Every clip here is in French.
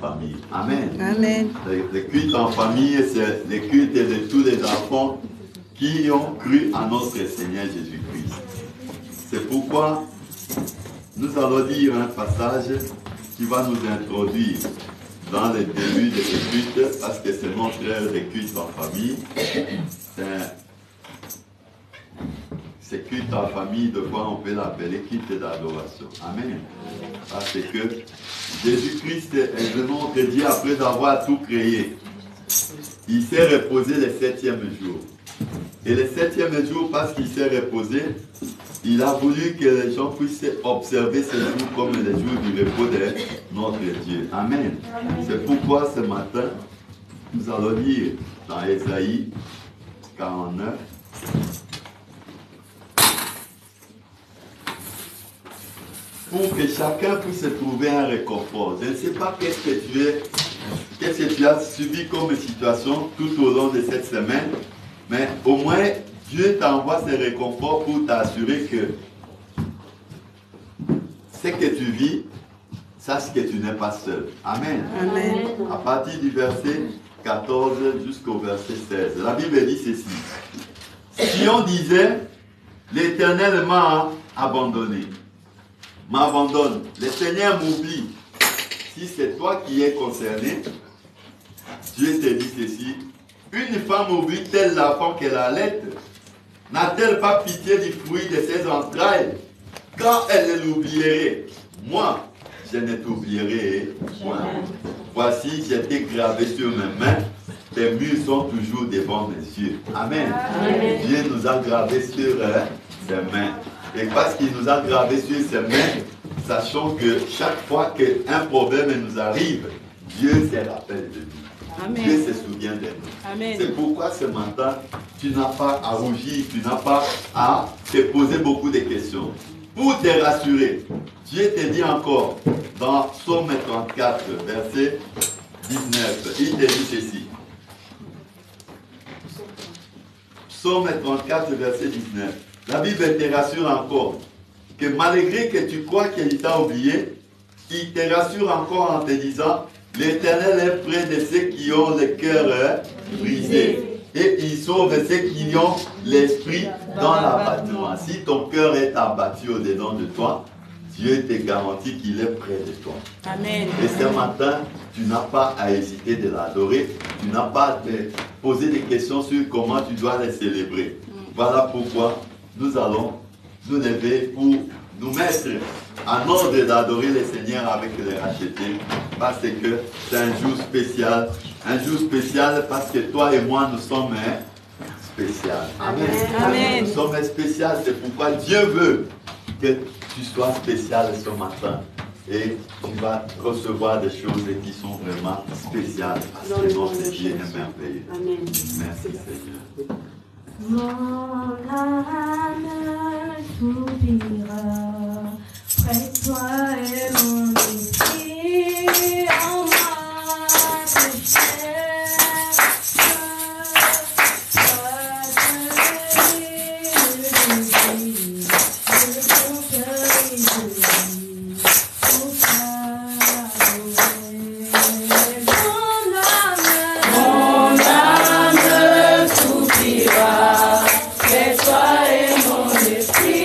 famille. Amen. Amen. Le culte en famille, c'est le culte de tous les enfants qui ont cru à notre Seigneur Jésus-Christ. C'est pourquoi nous allons lire un passage qui va nous introduire dans le début de ce culte, parce que c'est notre heure de culte en famille. Ce culte en famille, de quoi on peut l'appeler culte d'adoration. Amen. Parce que Jésus-Christ est le nom de Dieu après avoir tout créé. Il s'est reposé le 7e jour. Et le 7e jour, parce qu'il s'est reposé, il a voulu que les gens puissent observer ce jour comme le jour du repos de notre Dieu. Amen. C'est pourquoi ce matin, nous allons lire dans Ésaïe 49. Pour que chacun puisse trouver un réconfort. Je ne sais pas qu'est-ce que tu as subi comme situation tout au long de cette semaine, mais au moins Dieu t'envoie ce réconfort pour t'assurer que ce que tu vis, sache que tu n'es pas seul. Amen. Amen. À partir du verset 14 jusqu'au verset 16, la Bible dit ceci. Si on disait, l'Éternel m'a abandonné, m'abandonne, le Seigneur m'oublie. Si c'est toi qui es concerné, Dieu te dit ceci. Une femme oublie telle l'enfant qu'elle allait, n'a-t-elle pas pitié du fruit de ses entrailles? Quand elle l'oublierait, moi, je ne t'oublierai point. Voici, j'ai été gravé sur mes mains, tes murs sont toujours devant mes yeux. Amen. Amen. Dieu nous a gravés sur ses mains. Et parce qu'il nous a gravés sur ses mains, sachant que chaque fois qu'un problème nous arrive, Dieu se rappelle de nous. Amen. Dieu se souvient de nous. C'est pourquoi ce matin, tu n'as pas à rougir, tu n'as pas à te poser beaucoup de questions. Pour te rassurer, Dieu te dit encore dans Psaume 34, verset 19, il te dit ceci. Psaume 34, verset 19. La Bible te rassure encore que malgré que tu crois qu'il t'a oublié, il te rassure encore en te disant l'Éternel est près de ceux qui ont le cœur brisé et il sauve ceux qui ont l'esprit dans l'abattement. Si ton cœur est abattu au-dedans de toi, Dieu te garantit qu'il est près de toi. Amen. Et ce matin, tu n'as pas à hésiter de l'adorer, tu n'as pas à te poser des questions sur comment tu dois les célébrer. Voilà pourquoi nous allons nous lever pour nous mettre en ordre d'adorer le Seigneur avec les rachetés, parce que c'est un jour spécial. Un jour spécial parce que toi et moi, nous sommes spéciaux. Amen. Amen. Nous sommes spéciaux, c'est pourquoi Dieu veut que tu sois spécial ce matin. Et tu vas recevoir des choses qui sont vraiment spéciales, parce que notre Dieu est merveilleux. Amen. Merci Seigneur. Mon âme soupira, près de toi et mon esprit en moi te cherche. Toi je ton cœur et je vis pour mon âme soupira. Près de toi et mon esprit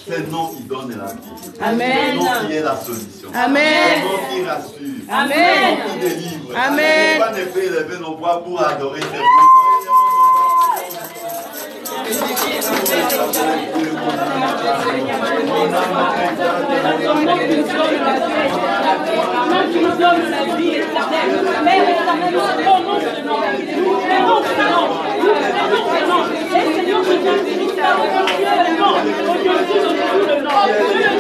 C'est le nom qui donne la vie. Amen. C'est le nom qui est la solution. Amen. C'est le nom qui rassure. Amen. C'est le nom qui délivre. Amen. On ne peut pas élever nos voix pour adorer ses beaux. Qui nous donne la vie éternelle. Mère éternelle, prononce le nom. Prononce le nom. Prononce le nom. Et Seigneur, je te bénis, car mon Dieu, le nom. Mon Dieu, je te bénis le nom.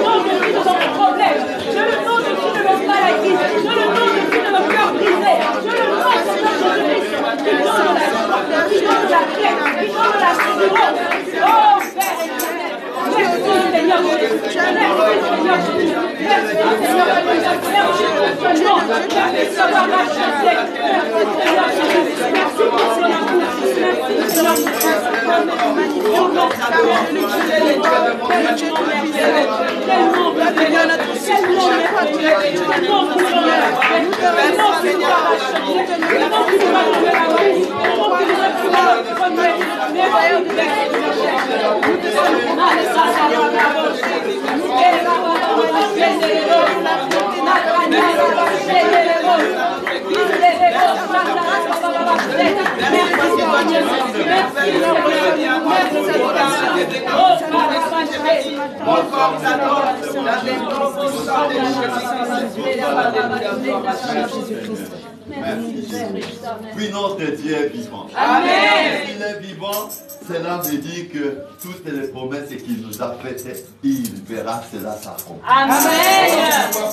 Oui, notre Dieu est vivant. Amen. S'il est vivant, cela veut dire que toutes les promesses qu'il nous a faites, il verra cela s'accomplir. Amen.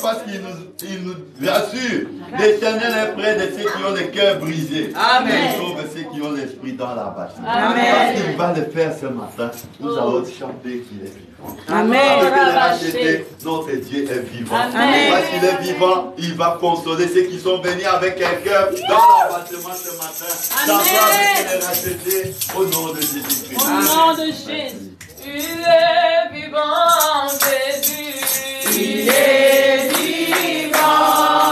Parce qu'il nous rassure. L'Éternel est près de ceux qui ont le cœur brisé. Amen. Il sauve ceux qui ont l'esprit dans la bâche. Amen. Parce qu'il va le faire ce matin. Nous allons chanter qu'il est vivant. Amen. Parce qu'il est racheté, notre Dieu est vivant. Amen. Parce qu'il est vivant, il va consoler ceux qui sont venus avec un cœur dans l'abattement ce matin. Sans qu'il est racheté au nom de Jésus-Christ. Au nom de Jésus. Il est vivant, Jésus. Il est vivant.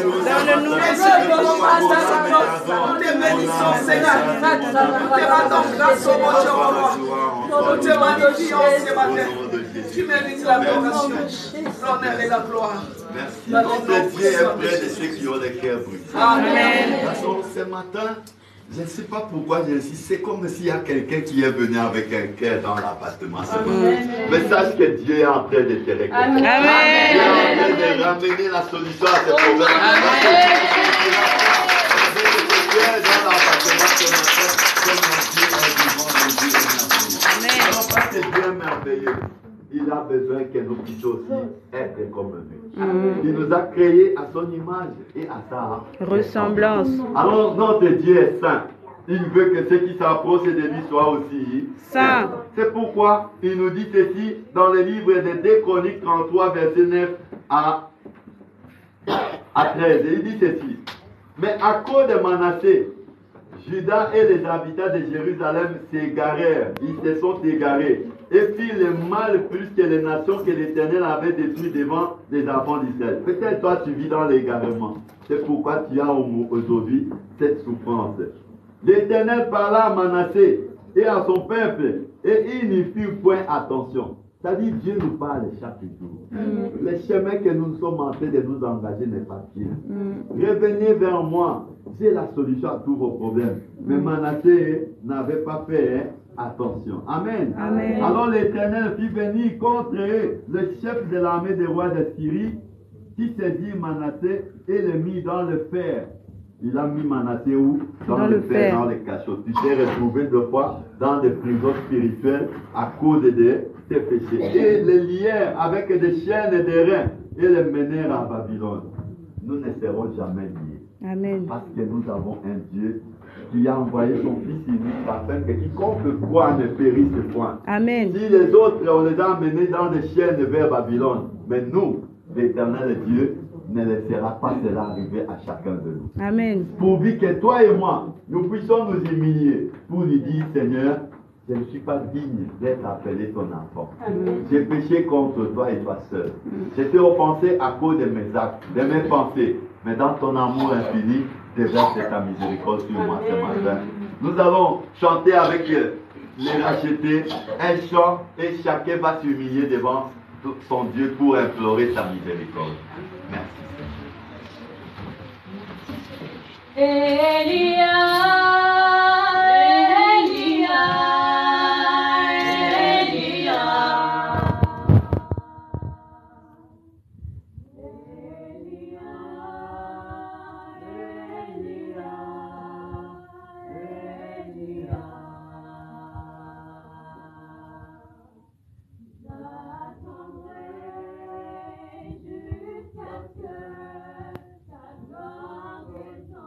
Alléluia. Dans le nom de Nous te bénissons, Seigneur. Nous te rendons grâce au mon Dieu, mon roi. Nous te magnifions ce matin. Tu mérites l'adoration, l'honneur et la gloire. Merci. Notre Dieu est près de ceux qui ont les cœurs brisés. Amen. Donc, ce matin, je ne sais pas pourquoi je suis. C'est comme s'il y a quelqu'un qui est venu avec un cœur dans l'appartement ce matin. Mais sache que Dieu est en train de te réconcilier. Amen. Dieu est en train de ramener la solution à tes problèmes. Avec le cœur dans l'appartement ce matin, comme mon Dieu est vivant, mon Dieu est merveilleux. Alors, parce que Dieu est merveilleux, il a besoin que nous puissions aussi être comme lui. Il nous a créés à son image et à sa ressemblance. Alors notre Dieu est saint. Il veut que ceux qui s'approchent de lui soient aussi Saint. C'est pourquoi il nous dit ceci dans le livre de 2 Chroniques 33, verset 9 à 13. Il dit ceci. Mais à cause de Manassé, Judas et les habitants de Jérusalem s'égarèrent, ils se sont égarés, et firent le mal plus que les nations que l'Éternel avait détruites devant les enfants d'Israël. Peut-être toi tu vis dans l'égarement, c'est pourquoi tu as aujourd'hui cette souffrance. L'Éternel parla à Manassé et à son peuple, et ils n'y firent point attention. C'est-à-dire Dieu nous parle chaque jour. Le chemin que nous sommes en train de nous engager n'est pas bien. Revenez vers moi. J'ai la solution à tous vos problèmes. Mais Manassé n'avait pas fait attention. Amen. Amen. Alors l'Éternel fit venir contre eux le chef de l'armée des rois de Syrie, qui saisit Manassé et le mit dans le fer. Il a mis Manassé où? Dans le fer, dans les cachots. Tu t'es retrouvé deux fois dans des prisons spirituelles à cause de tes péchés. Et les lièrent avec des chaînes et des reins et les menèrent à Babylone. Nous ne serons jamais liés. Amen. Parce que nous avons un Dieu qui a envoyé son Fils unique afin que quiconque croit ne périsse point. Amen. Si les autres, on les a menés dans des chaînes vers Babylone, mais nous, l'Éternel Dieu, ne laissera pas cela arriver à chacun de nous. Amen. Pourvu que toi et moi, nous puissions nous humilier pour lui dire, Seigneur, je ne suis pas digne d'être appelé ton enfant. J'ai péché contre toi et toi seul. J'étais offensé à cause de mes actes, de mes pensées. Mais dans ton amour infini, déverse ta miséricorde sur moi ce matin. Nous allons chanter avec les rachetés un chant et chacun va s'humilier devant son Dieu pour implorer sa miséricorde. Merci. Elia, Elia, Elia. J'attendrai jusqu'à ce que ta gloire descende.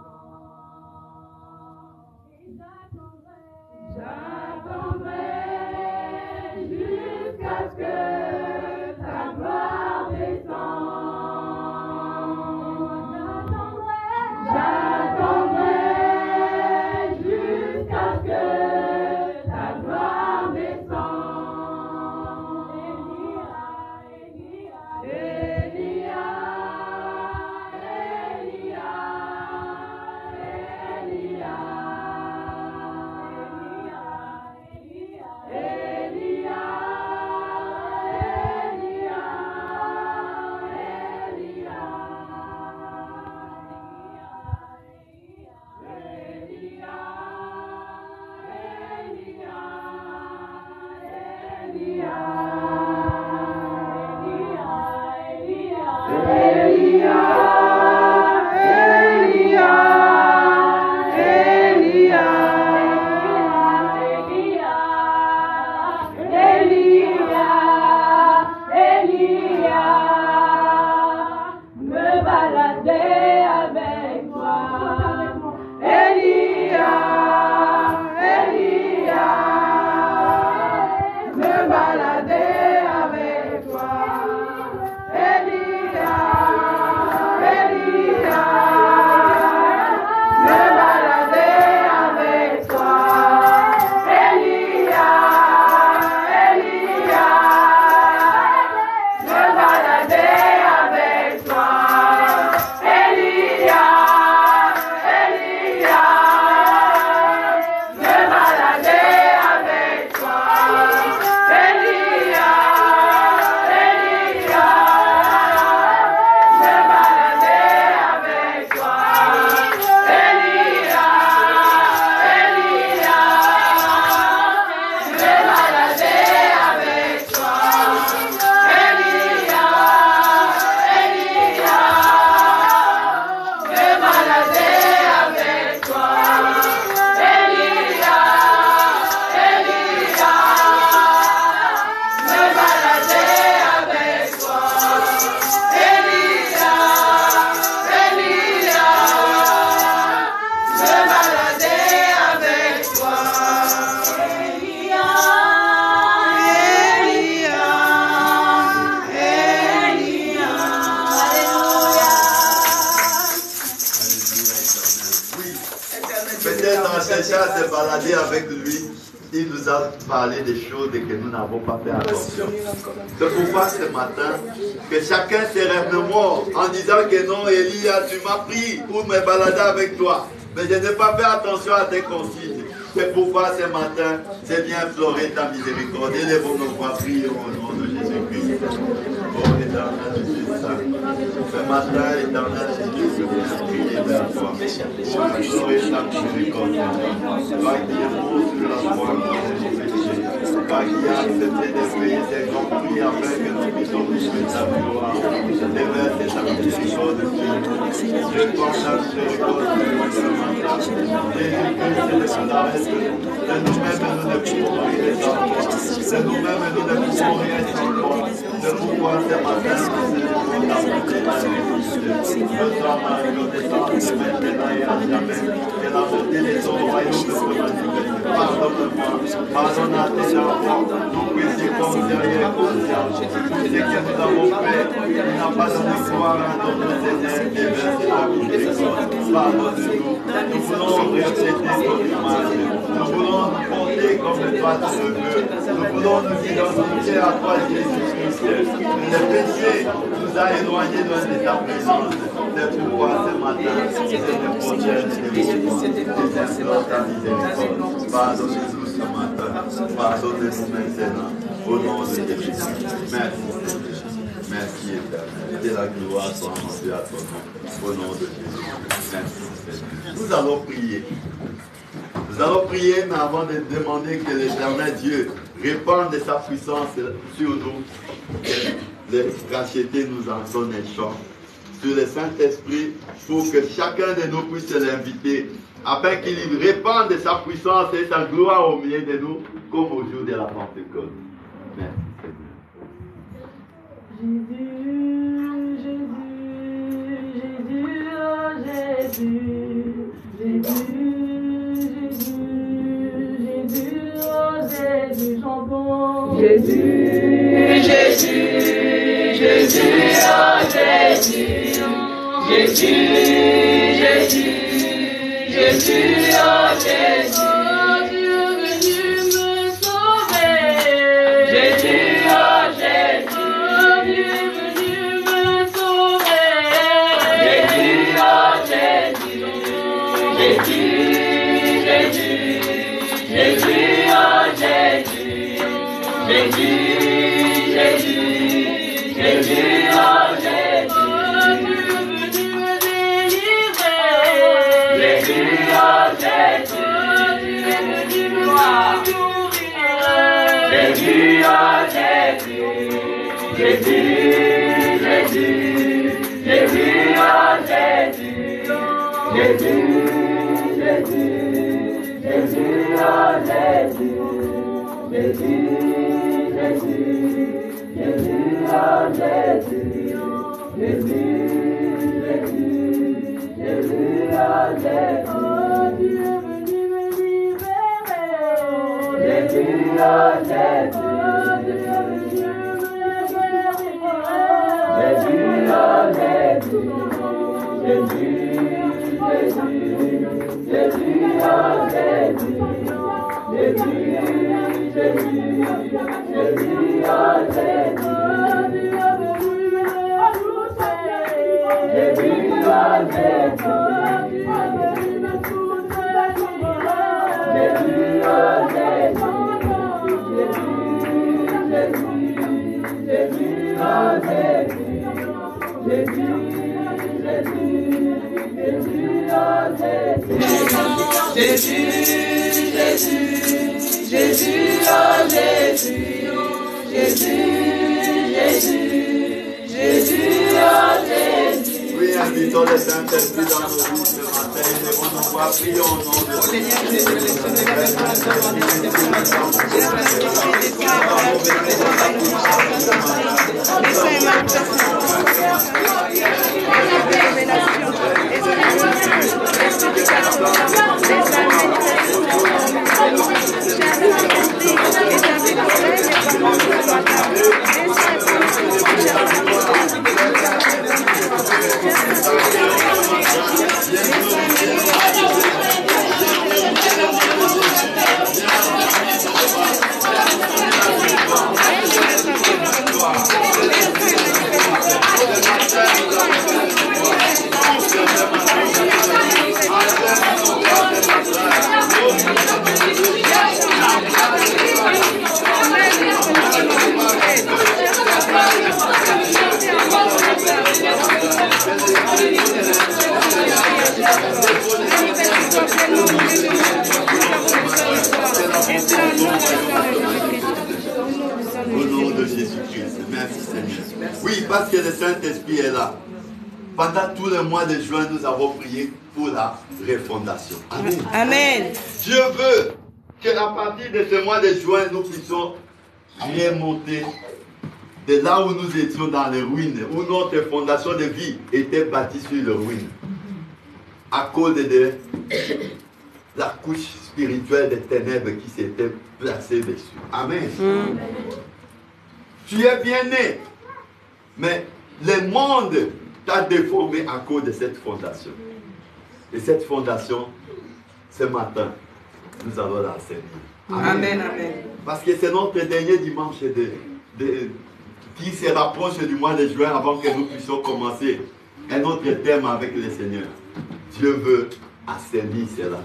Peut-être en cherchant à se balader avec lui, il nous a parlé des choses que nous n'avons pas fait attention. C'est pourquoi ce matin, que chacun se rêve de mort en disant que non, Elia, tu m'as pris pour me balader avec toi. Mais je n'ai pas fait attention à tes consignes. C'est pourquoi ce matin, c'est bien implorer ta miséricorde. Élève nos voix, prions au nom de Jésus-Christ. Oh éternel Jésus Saint, ce matin, éternel Jésus, je viens prier vers toi. Pour implorer ta miséricorde. Toi qui es mort sur la croix pour nos péchés. Toi qui as accepté de payer tes grands prix afin que nous puissions vivre ta gloire. Déverse ta miséricorde sur nous. Je porte ta miséricorde sur nous ce matin. Jésus-Christ de Nazareth. De nous-mêmes, nous ne pouvons rien sans toi. De nous-mêmes, nous ne pouvons rien sans toi. De pouvoir ce matin, nous apporter la vérité. Nous sommes en reconnaissance maintenant et à jamais. Que la beauté de ton royaume se manifeste. Pardonne-moi. Pardonne à tes enfants. Nous puissions considérer conscience. Ce que nous avons fait, il n'a pas donné gloire à notre Seigneur. Déverser la miséricorde. Pardonne-nous. Nous voulons refléter ton image. Nous voulons nous porter comme toi tu le veux. Nous voulons nous identifier à toi, Jésus-Christ. Le péché nous a éloignés de ta présence. C'est pourquoi ce matin, je te protège et j'implore ta miséricorde. Pardonne-nous ce matin. Pardonne-nous maintenant. Au nom de Jésus. Merci. Merci éternel. Que la gloire soit rendue à ton nom. Au nom de Jésus. Merci. Nous allons prier. Nous allons prier, mais avant de demander que l'Éternel Dieu répande de sa puissance sur nous, les racheter nous en son échange, sur le Saint-Esprit, pour que chacun de nous puisse l'inviter, afin qu'il répande de sa puissance et sa gloire au milieu de nous, comme au jour de la Pentecôte. Merci Jésus, Jésus, chantons. Jésus, Jésus, Jésus, oh Jésus, Jésus, Jésus, Jésus, oh Jésus, oh Dieu venu me sauver. Jésus, oh Jésus, oh Dieu venu me sauver. Jésus, oh Jésus, Jésus, Jésus, Jésus, oh Jésus, Jésus, Jésus, Jésus, oh Jésus, oh Dieu venu me délivrer. Jésus, oh Jésus, oh Dieu venu me secourir. Jésus, oh Jésus, Jésus, Jésus, Jésus, oh Jésus, Jésus, Jésus, Jésus, oh Jésus, Jésus, Jésus, Jésus, oh Jésus, Jésus, Jésus, Jésus, oh Jésus, oh Dieu venu me libérer. Jésus, oh Jésus, oh Dieu venu me guérir. Jésus, oh Jésus, Jésus, Jésus, Jésus, oh Jésus, Jésus, Jésus, Jésus, oh Jésus, oh Dieu venu me rajouter. Jésus, oh Jésus, oh Dieu venu me soutenir. Jésus, oh Jésus, Jésus, Jésus, Jésus, oh Jésus, Jésus, Jésus, Jésus, oh Jésus, Jésus, Jésus, Jésus, oh Jésus, Jésus, Jésus, Jésus, oh Jésus. Oui, invitons le Saint-Esprit dans nos vies ce matin. Élevons nos voix, prions au nom de Au nom de Jésus-Christ. Merci Seigneur. Oui, parce que le Saint-Esprit est là. Pendant tout le mois de juin, nous avons prié pour la refondation. Amen. Amen. Dieu veut qu'à partir de ce mois de juin, nous puissions remonter de là où nous étions dans les ruines, où notre fondation de vie était bâtie sur les ruines, à cause de la couche spirituelle des ténèbres qui s'était placée dessus. Amen. Tu es bien né, mais le monde t'a déformé à cause de cette fondation. Et cette fondation, ce matin, nous allons la saisir. Amen, amen. Parce que c'est notre dernier dimanche qui se rapproche du mois de juin avant que nous puissions commencer un autre thème avec le Seigneur. Dieu veut assainir cela.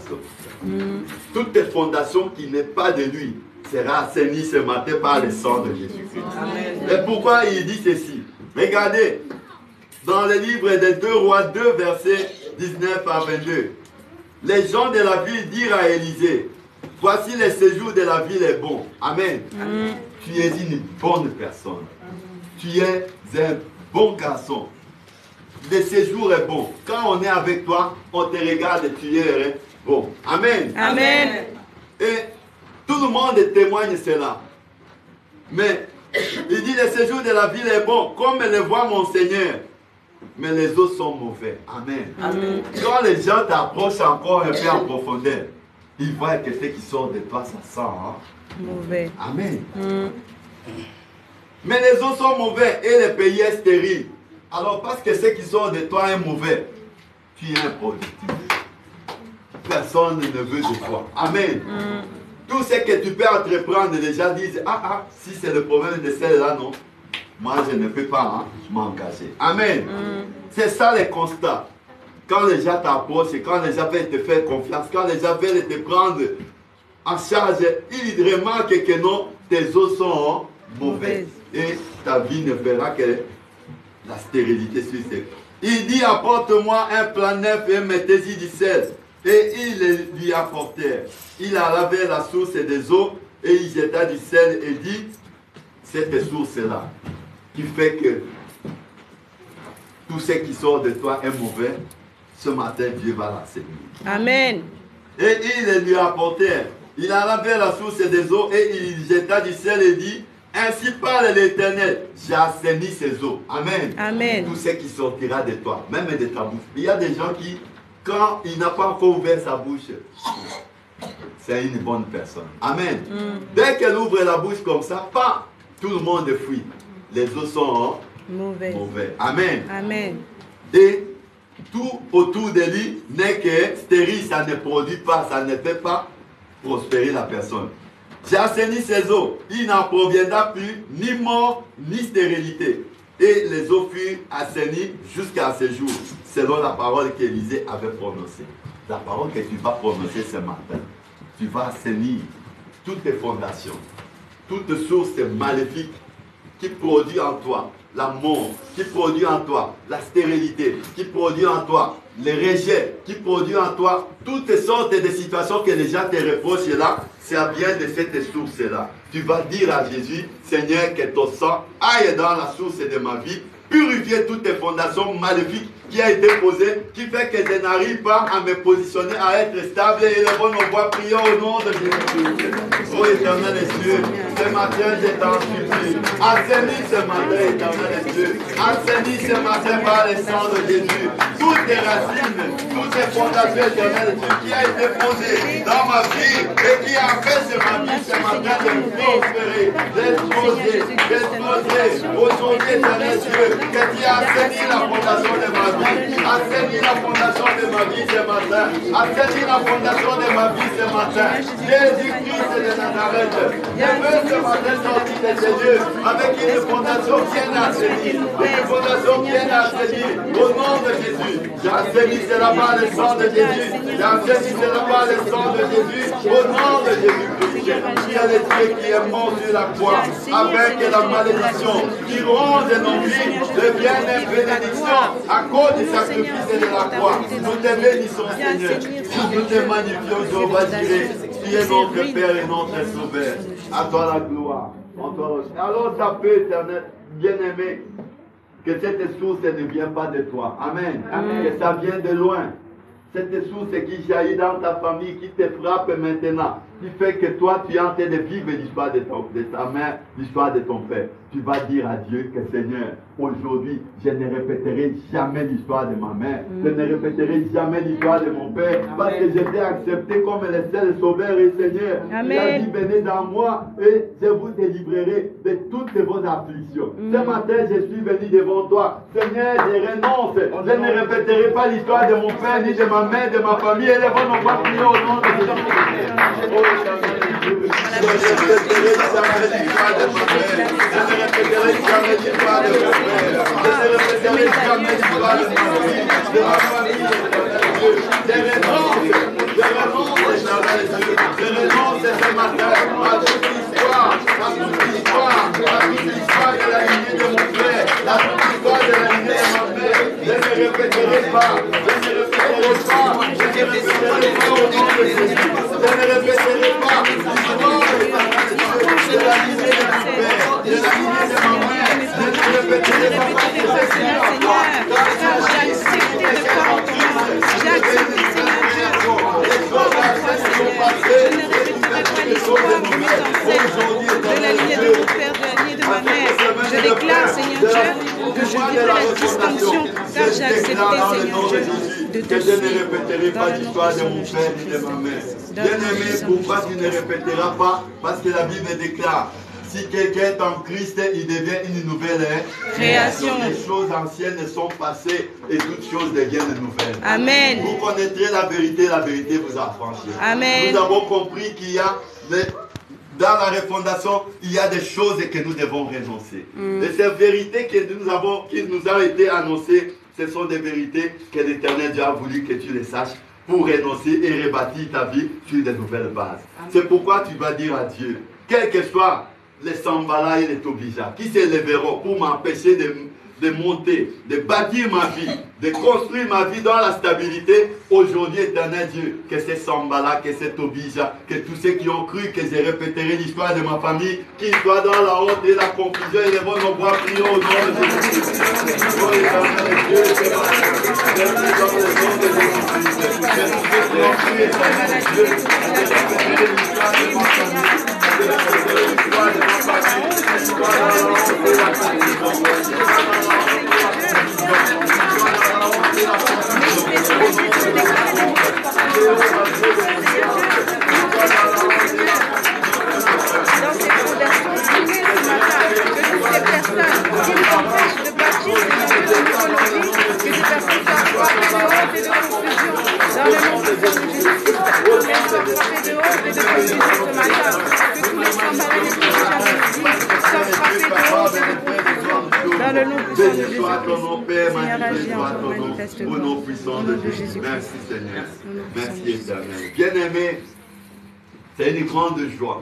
Toute fondation qui n'est pas de lui sera assainie ce matin par le sang de Jésus-Christ. Et pourquoi il dit ceci? Regardez, dans le livre des 2 Rois 2, versets 19 à 22, les gens de la ville dirent à Élisée, voici le séjour de la ville est bon. Amen. Tu es une bonne personne. Tu es un bon garçon. Le séjour est bon. Quand on est avec toi, on te regarde et tu es bon. Amen. Amen. Et tout le monde témoigne cela. Mais il dit le séjour de la ville est bon, comme le voit mon Seigneur. Mais les autres sont mauvais. Amen. Amen. Quand les gens t'approchent encore un peu en profondeur, ils voient que ce qui sort de toi, ça sent. Mauvais. Amen. Mais les autres sont mauvais et le pays est stérile. Alors parce que ce qui sort de toi est mauvais, tu es improductif. Personne ne veut de toi. Amen. Tout ce que tu peux entreprendre, les gens disent, si c'est le problème de celle-là, non. Moi, je ne peux pas m'engager. Amen. C'est ça le constat. Quand les gens t'approchent, quand les gens veulent te faire confiance, quand les gens veulent te prendre en charge, ils remarquent que non, tes os sont mauvais. Et ta vie ne verra que la stérilité sur ses. Il dit, apporte-moi un plat neuf et mettez-y du sel. Et ils lui apportèrent. Il a lavé la source des eaux et il jeta du sel et dit, cette source-là, qui fait que tout ce qui sort de toi est mauvais, ce matin, Dieu va l'assainir. Amen. Et ils lui apportèrent. Il a lavé la source des eaux et il jeta du sel et dit, ainsi parle l'Éternel, j'ai assaini ces eaux. Amen. Amen. Tout ce qui sortira de toi, même de ta bouche. Il y a des gens qui, quand il n'a pas encore ouvert sa bouche, c'est une bonne personne. Amen. Dès qu'elle ouvre la bouche comme ça, pas tout le monde fuit. Les eaux sont mauvais. Amen. Amen. Et tout autour de lui n'est que stérile, ça ne produit pas, ça ne fait pas prospérer la personne. J'ai assaini ces eaux, il n'en proviendra plus ni mort ni stérilité. Et les eaux furent assainies jusqu'à ce jour, selon la parole qu'Élisée avait prononcée. La parole que tu vas prononcer ce matin, tu vas assainir toutes tes fondations, toutes sources maléfiques qui produisent en toi la mort, qui produit en toi la stérilité, qui produit en toi les rejets, qui produit en toi toutes sortes de situations que les gens te reprochent là, c'est bien de cette source-là. Tu vas dire à Jésus, Seigneur, que ton sang aille dans la source de ma vie, purifier toutes tes fondations maléfiques qui a été posée, qui fait que je n'arrive pas à me positionner, à être stable. Et le bon envoi, prions au nom de Jésus. Oh éternel Dieu, ce matin je t'en supplie. Assainis ce matin, éternel Dieu. Assainis ce matin par le sang de Jésus. Toutes tes racines, toutes tes fondations, éternel Dieu, qui a été posée dans ma vie et qui a fait ce matin de prospérer, d'exposer. Aujourd'hui, éternel Dieu, que tu as assaini la fondation de ma vie. Assaini la fondation de ma vie ce matin. Assaini la fondation de ma vie ce matin. Jésus-Christ de Nazareth. Je veux ce matin sortir de ces lieux avec une fondation bien assainie. Une fondation bien assainie. Au nom de Jésus. J'assaini cela par le sang de Jésus. J'assaini cela par le sang de Jésus. Au nom de Jésus-Christ. Il y a le Dieu qui est mort sur la croix avec la malédiction qui ronge nos vies devient une bénédiction à cause du sacrifice et de la croix. Nous te bénissons, Seigneur. Nous te magnifions, Jéhovah Jireh. Tu es notre Père et notre Sauveur. À toi la gloire. Alors ta paix éternelle, bien-aimé, que cette source ne vient pas de toi. Amen. Amen. Que ça vient de loin. Cette source qui jaillit dans ta famille, qui te frappe maintenant, qui fait que toi, tu es en train de vivre l'histoire de ta mère, l'histoire de ton père. Tu vas dire à Dieu que Seigneur, aujourd'hui, je ne répéterai jamais l'histoire de ma mère. Je ne répéterai jamais l'histoire de mon père. Parce que je t'ai accepté comme le seul sauveur et Seigneur. Tu as dit, venez dans moi et je vous délivrerai de toutes vos afflictions. Ce matin, je suis venu devant toi. Seigneur, je renonce. Je ne répéterai pas l'histoire de mon père, ni de ma mère, de ma famille. Et les vôtres n'ont pas prié au nom de Jésus. Je ne répéterai jamais l'histoire de ma mère. Je ne répéterai jamais l'histoire de mon père. Je ne répéterai jamais l'histoire de ma vie, de ma famille, de Dieu. Je renonce, éternel Dieu. Je renonce ce matin à toute l'histoire, de la lignée de mon frère, à toute l'histoire de la lignée de ma mère. Je ne répéterai pas, je ne répéterai pas, je ne répéterai pas au nom de Jésus. Je ne répéterai pas l'histoire de la lignée de mon père, de la lignée de ma mère. Je ne répéterai pas Seigneur, car j'ai accepté de croire en toi. J'ai accepté, Seigneur Dieu, de croire en toi, Seigneur. Je ne répéterai pas l'histoire de mes ancêtres, de la lignée de mon père, de la lignée de ma mère. Je déclare, Seigneur Dieu, que je vivrai la distinction, car j'ai accepté, Seigneur Dieu, de te que je ne suivre. répéterai pas l'histoire de mon père ni de ma mère. Bien-aimé, pourquoi tu ne répéteras pas? Parce que la Bible déclare, si quelqu'un est en Christ, il devient une nouvelle création. Les choses anciennes sont passées et toutes choses deviennent nouvelles. Amen. Vous connaîtrez la vérité vous affranchira. Amen. Nous avons compris qu'il y a dans la refondation, il y a des choses que nous devons renoncer. Et ces vérités qui nous ont été annoncées, ce sont des vérités que l'Éternel Dieu a voulu que tu les saches pour renoncer et rebâtir ta vie sur de nouvelles bases. C'est pourquoi tu vas dire à Dieu, quel que soit les sambala et les tobija qui s'élèveront pour m'empêcher de monter, de bâtir ma vie, de construire ma vie dans la stabilité. Aujourd'hui, éternel Dieu, que ces sambala, que ces tobija, que tous ceux qui ont cru que je répéterai l'histoire de ma famille, qu'ils soient dans la honte et la confusion et les bons nombreux prions au nom de Jésus. Oh éternel Dieu, c'est dans le nom de Jésus. Que tous ceux qui ont cru, éternel Dieu, je répéterai l'histoire de ma famille. Je répéterai l'histoire de ma famille. L'histoire de la honte et la confusion. Dans ces fondations signées ce matin, que toutes ces personnes qui nous empêchent de bâtir une économie, que ces personnes soient frappées de honte et de confusion. Dans le nom de Jésus-Christ, qu'elles soient frappées de honte et de confusion ce matin. Que tous les sambalais des soient frappés de honte et de confusion. Dans le nom de Jésus-Christ. Seigneur, agis encore manifestement. Au nom puissant de Jésus. Merci Seigneur. Merci éternel. Bien-aimé, c'est une grande joie.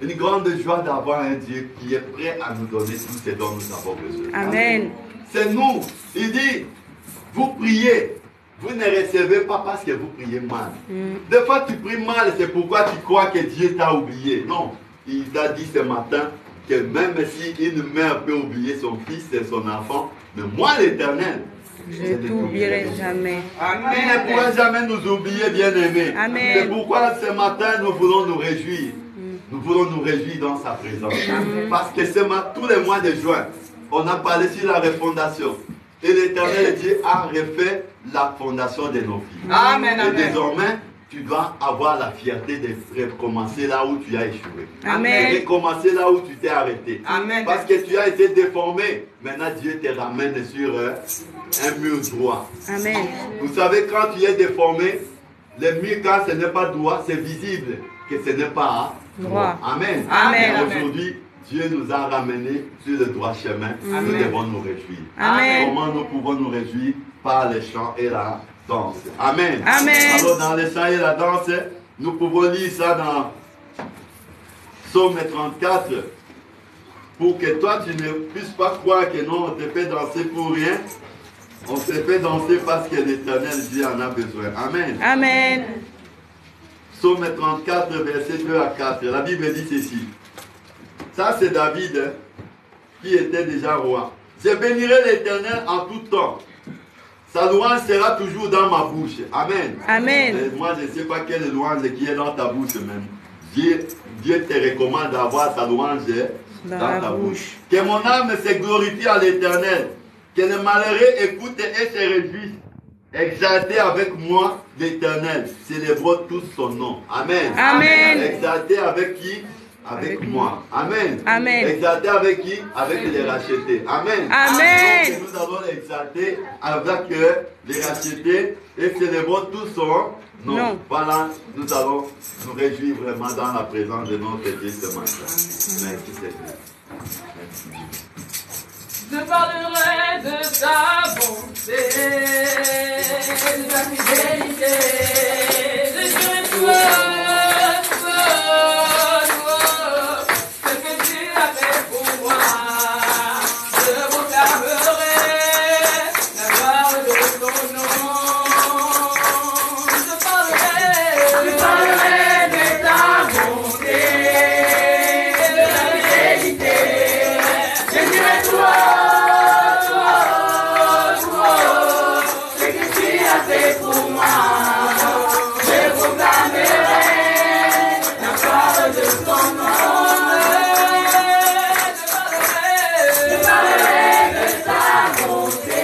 Une grande joie d'avoir un Dieu qui est prêt à nous donner tout ce dont nous avons besoin. Amen. C'est nous. Il dit, vous priez. Vous ne recevez pas parce que vous priez mal. Des fois, tu pries mal, c'est pourquoi tu crois que Dieu t'a oublié. Non. Il t'a dit ce matin que même si une mère peut oublier son fils et son enfant, mais moi, l'Éternel, je ne t'oublierai jamais. Il ne pourra jamais nous oublier, bien-aimés. C'est pourquoi ce matin, nous voulons nous réjouir. Nous voulons nous réjouir dans sa présence. Parce que tous les mois de juin, on a parlé sur la refondation. Et l'Éternel Dieu a refait la fondation de nos vies. Amen. Et désormais, tu dois avoir la fierté de recommencer là où tu as échoué. Amen. De recommencer là où tu t'es arrêté. Amen. Parce que tu as été déformé. Maintenant, Dieu te ramène sur un mur droit. Amen. Vous savez, quand tu es déformé, le mur, quand ce n'est pas droit, c'est visible que ce n'est pas droit. Amen. Amen. Aujourd'hui, Dieu nous a ramenés sur le droit chemin. Amen. Nous devons nous réjouir. Amen. Comment nous pouvons nous réjouir? Par les chants et la danse. Amen. Amen. Alors dans les chants et la danse, nous pouvons lire ça dans Psaume 34. Pour que toi tu ne puisses pas croire que non, on te fait danser pour rien. On se fait danser parce que l'Éternel Dieu en a besoin. Amen. Amen. Psaume 34, versets 2 à 4. La Bible dit ceci. Ça, c'est David hein, qui était déjà roi. Je bénirai l'Éternel en tout temps. Sa louange sera toujours dans ma bouche. Amen. Amen. Et moi, je ne sais pas quelle louange qui est dans ta bouche même. Dieu te recommande d'avoir ta louange dans ta bouche. Que mon âme se glorifie à l'Éternel. Que les malheureux écoutent et se réjouissent. Exaltez avec moi l'Éternel. Célébrons tous son nom. Amen. Amen. Exaltez avec qui? Avec moi. Amen. Amen. Exalter avec qui? Avec les rachetés. Amen. Amen. Donc, nous allons exalter avec les rachetés et célébrons tout son nom. Non. Voilà, nous allons nous réjouir vraiment dans la présence de notre Dieu ce matin. Merci Seigneur. Merci. Je parlerai de ta bonté, de ta fidélité, je dirai toi, ce que tu as fait pour moi. Je proclamerai la gloire de ton nom. Je parlerai de ta bonté, de ta fidélité, je dirai toi. Pour moi, je proclamerai la gloire de ton nom. Je parlerai de ta bonté,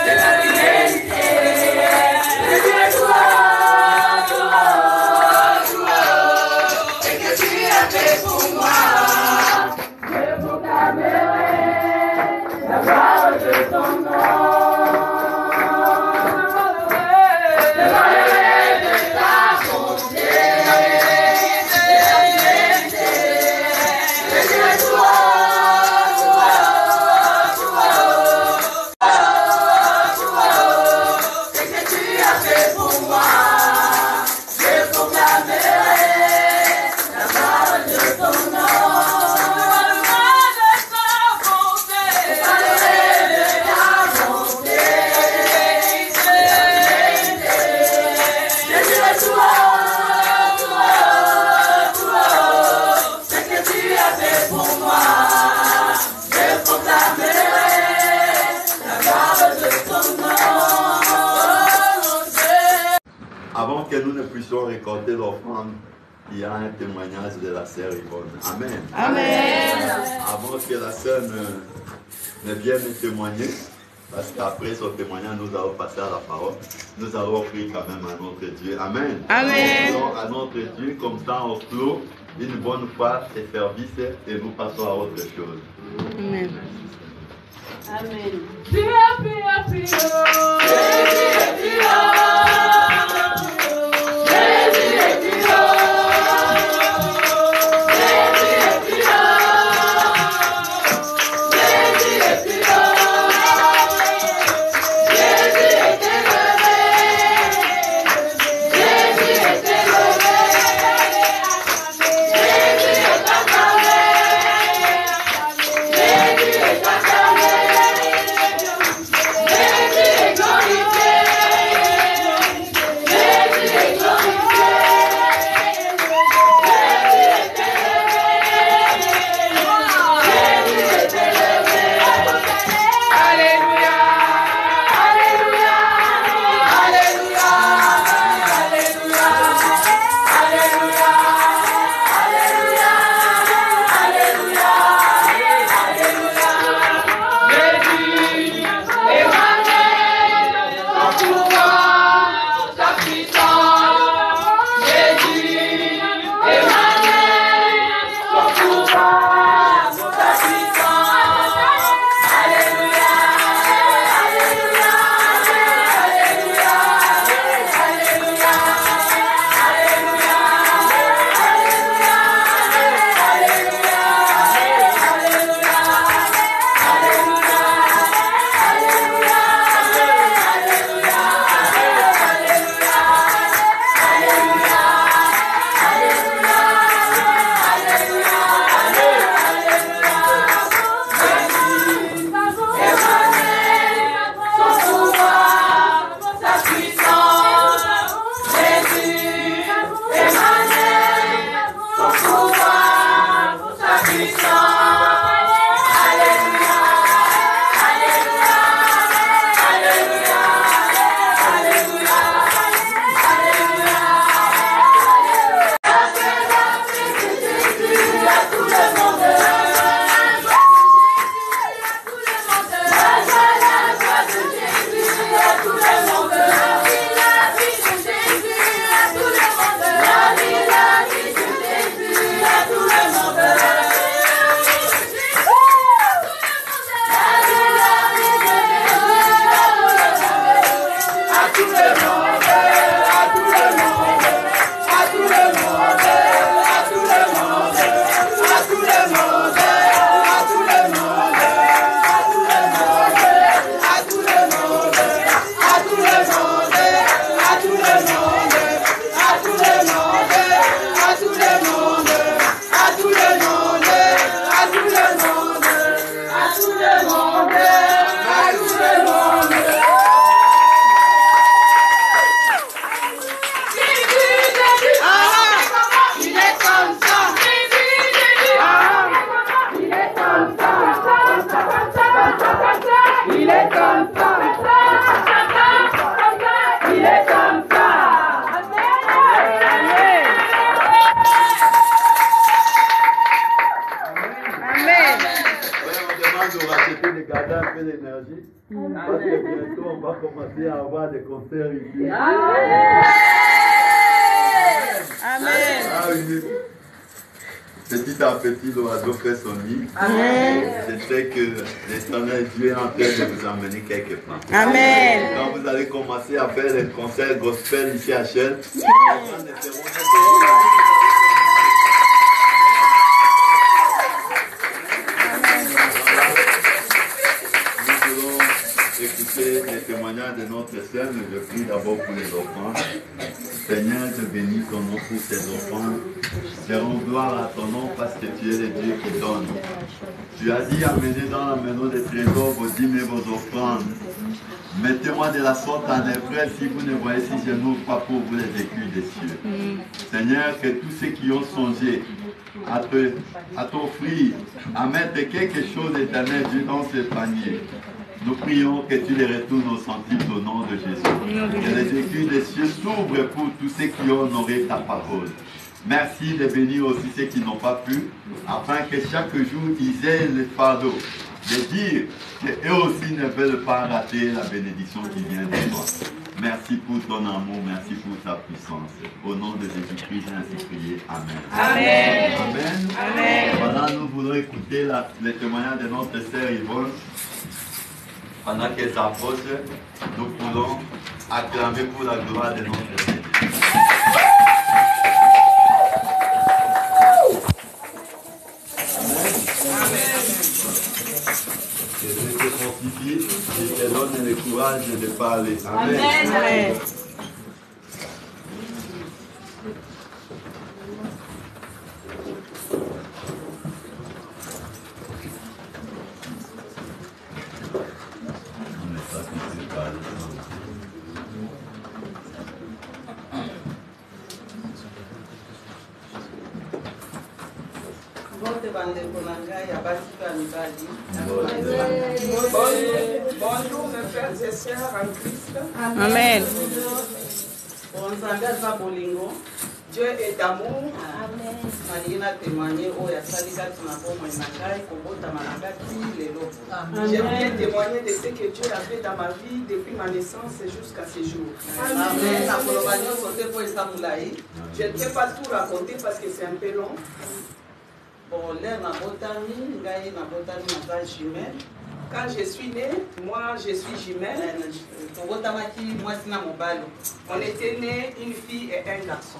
de ta fidélité. Je dirai toi, ce que tu as fait pour moi. Je proclamerai la gloire de ton nom. Avant que nous ne puissions récolter l'offrande, il y a un témoignage de la sœur Yvonne. Amen. Amen. Avant que la sœur ne vienne témoigner, parce qu'après son témoignage, nous allons passer à la parole. Nous allons offrir quand même à notre Dieu. Amen. Amen. Donc, à notre Dieu, comme ça, on clôt une bonne fois ces services et nous passons à autre chose. Amen. Amen. Glorifié. de racheter, de garder un peu d'énergie. Parce que bientôt, on va commencer à avoir des concerts ici. Amen. Ah oui. Petit à petit, l'oiseau fait son nid. Je sais que l'Éternel Dieu est en train de vous emmener quelque part. Amen. Quand vous allez commencer à faire des concerts gospel ici à Chelles, écouter les témoignages de notre sœur, mais je prie d'abord pour les offrandes. Seigneur, je bénis ton nom pour ces offrandes. Je rends gloire à ton nom parce que tu es le Dieu qui donne. Tu as dit, amenez dans la maison des trésors vos dîmes et vos offrandes. Mettez-moi de la sorte en épreuve si vous ne voyez si je n'ouvre pas pour vous les écus des cieux. Seigneur, que tous ceux qui ont songé à t'offrir, à mettre quelque chose d'éternel Dieu dans ce panier, nous prions que tu les retournes au centime au nom de Jésus. Que les écus des cieux s'ouvrent pour tous ceux qui ont honoré ta parole. Merci de bénir aussi ceux qui n'ont pas pu, afin que chaque jour ils aient le fardeau de dire qu'eux aussi ne veulent pas rater la bénédiction qui vient de toi. Merci pour ton amour, merci pour ta puissance. Au nom de Jésus-Christ, j'ai ainsi prié. Amen. Amen. Amen. Amen. Voilà, nous voulons écouter le témoignage de notre sœur Yvonne. Pendant qu'elle s'approche, nous pouvons acclamer pour la gloire de notre Seigneur. Que Dieu te fortifie et te donne le courage de parler. Amen. Amen. Bonjour mes frères et sœurs en Christ. Amen. Dieu est d'amour. J'ai bien témoigné de ce que Dieu a fait dans ma vie depuis ma naissance jusqu'à ce jour. Je ne peux pas tout raconter parce que c'est un peu long. Quand je suis née, moi je suis jumelle. On était nés une fille et un garçon.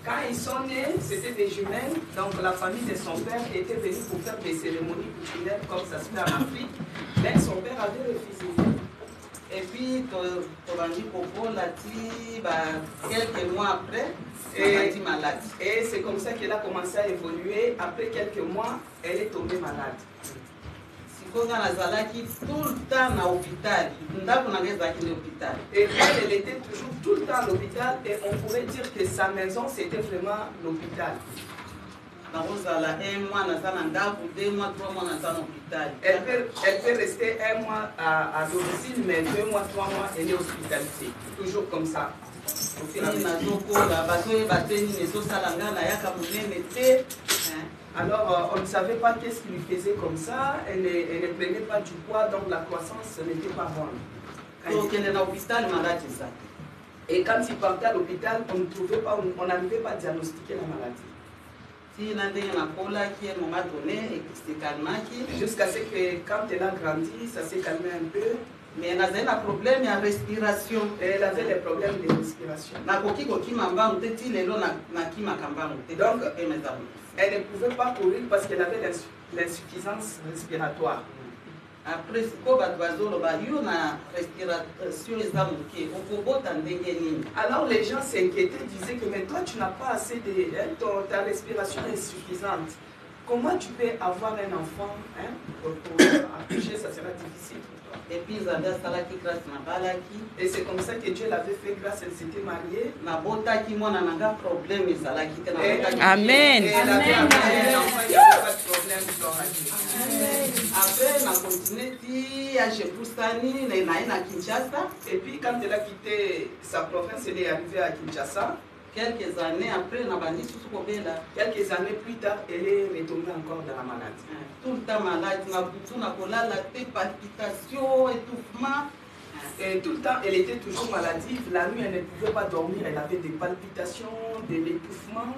Quand ils sont nés, c'était des jumelles. Donc la famille de son père était venue pour faire des cérémonies coutumières comme ça se fait en Afrique. Mais son père avait refusé. Et puis, quelques mois après, elle dit malade. Et c'est comme ça qu'elle a commencé à évoluer. Après quelques mois, elle est tombée malade. Tout le temps à l'hôpital. Et elle était toujours tout le temps à l'hôpital. Et on pourrait dire que sa maison, c'était vraiment l'hôpital. Elle peut rester un mois à domicile, mais 2 mois, 3 mois, elle est hospitalisée. Toujours comme ça. Alors, on ne savait pas qu'est-ce qui lui faisait comme ça. Elle ne prenait pas du poids, donc la croissance n'était pas bonne. Et quand il partait à l'hôpital, on n'arrivait pas à diagnostiquer la maladie. Jusqu'à ce que quand elle a grandi, ça s'est calmé un peu. Mais elle avait un problème de respiration. Elle avait des problèmes de respiration. Donc, elle ne pouvait pas courir parce qu'elle avait l'insuffisance respiratoire. Après, alors les gens s'inquiétaient, disaient que mais toi tu n'as pas assez de... ta respiration est suffisante. Comment tu peux avoir un enfant pour accoucher, ça sera difficile pour toi. Et puis, et c'est comme ça que Dieu l'avait fait grâce, elle s'était mariée. Amen. Et elle avait un enfant, il n'y avait pas de problème dans la vie. Après, on continue à Et puis, quand elle a quitté sa province, elle est arrivée à Kinshasa. Quelques années après, quelques années plus tard, elle est retombée encore dans la maladie. Tout le temps malade, la palpitations, étouffement. Et tout le temps, elle était toujours maladive. La nuit, elle ne pouvait pas dormir. Elle avait des palpitations, de l'étouffement.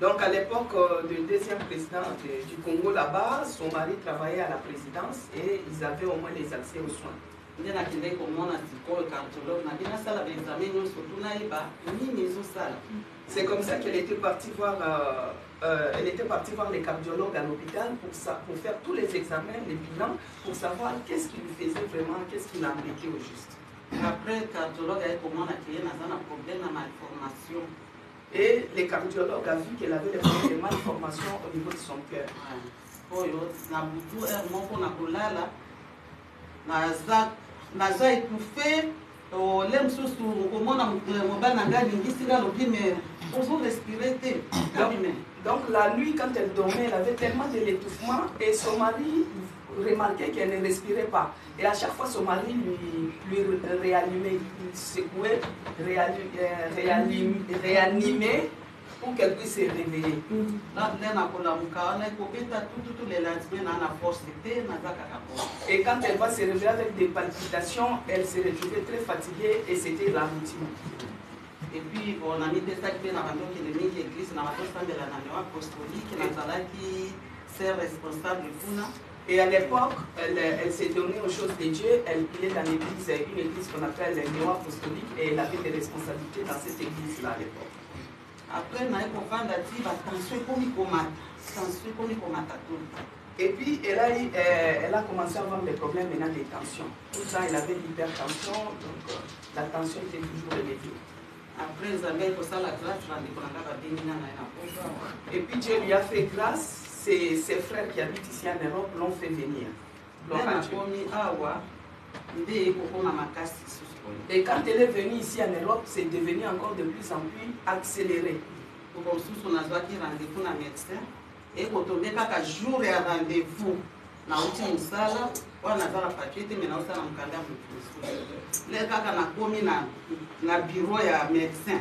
Donc à l'époque du deuxième président du Congo là-bas, son mari travaillait à la présidence et ils avaient au moins les accès aux soins. C'est comme ça qu'elle était partie voir, les cardiologues à l'hôpital pour faire tous les examens, les bilans, pour savoir qu'est-ce qui lui faisait vraiment, qu'est-ce qui l'embêtait au juste. Après, le cardiologue a eu un problème de malformation. Et les cardiologues ont vu qu'elle avait des problèmes de malformation au niveau de son cœur. Naza étouffé, l'aime sous comment on respirer. Donc la nuit, quand elle dormait, elle avait tellement de l'étouffement et son mari remarquait qu'elle ne respirait pas. Et à chaque fois, son mari lui réanimait, il secouait, réanimait pour qu'elle puisse se réveiller. Et quand elle va se réveiller avec des palpitations, elle se retrouvait très fatiguée et c'était la routine. Et puis, on a mis des sacs bien avant que l'église n'a pas de la apostolique, qui est responsable pour nous. Et à l'époque, elle s'est donnée aux choses de Dieu. Elle est dans l'église, une église qu'on appelle le néo-apostolique, et elle avait des responsabilités dans cette église-là à l'époque. Après, et puis, elle a commencé à avoir des problèmes maintenant de tension. Tout le temps, elle avait l'hypertension, donc la tension était toujours élevée. Après, la grâce, et puis Dieu lui a fait grâce. Ses frères qui habitent ici en Europe l'ont fait venir. Et quand elle est venue ici en Europe, c'est devenu encore de plus en plus accéléré. Et quand on est à jour et à rendez-vous, on a aussi une salle, on a la papier, mais on a un cadavre. Le bureau et médecin.